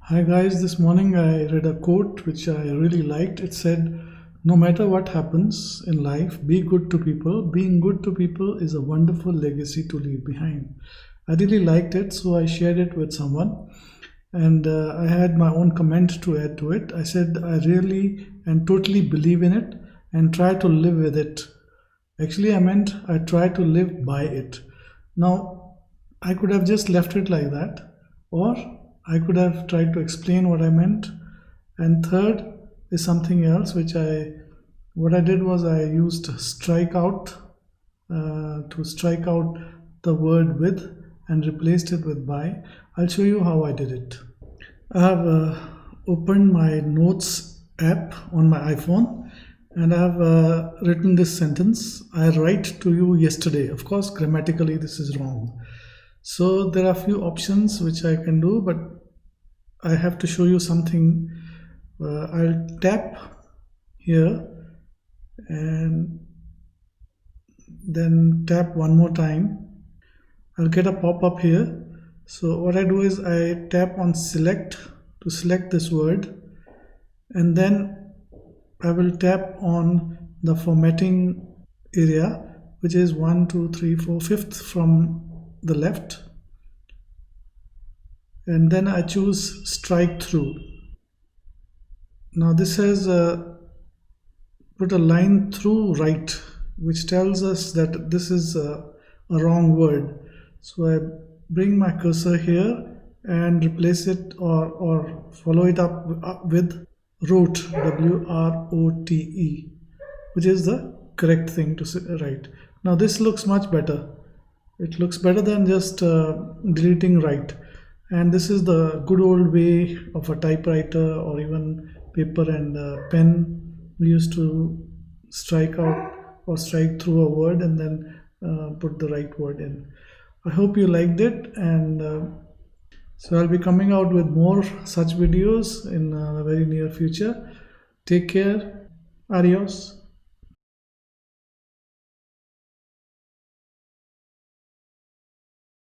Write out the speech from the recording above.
Hi guys, this morning I read a quote which I really liked. It said, "No matter what happens in life, be good to people. Being good to people is a wonderful legacy to leave behind." I really liked it, so I shared it with someone and I had my own comment to add to it. I said, I really and totally believe in it and try to live with it. Actually, I meant I try to live by it. Now, I could have just left it like that, or I could have tried to explain what I meant. And third is something else, what I did was I used strike out to strike out the word with and replaced it with by. I'll show you how I did it. I have opened my notes app on my iPhone and I have written this sentence: I write to you yesterday. Of course, grammatically, this is wrong. So, there are a few options which I can do, but I have to show you something. I'll tap here and then tap one more time. I'll get a pop-up here. So what I do is I tap on select to select this word, and then I will tap on the formatting area, which is 1, 2, 3, 4, fifth from the left, and then I choose strike through. Now this has put a line through right, which tells us that this is a wrong word. So I bring my cursor here and replace it or follow it up with wrote, WROTE, which is the correct thing to write. Now this looks much better. It looks better than just deleting right. And this is the good old way of a typewriter or even paper and pen. We used to strike out or strike through a word and then put the right word in. I hope you liked it, and so I'll be coming out with more such videos in the very near future. Take care. Adios.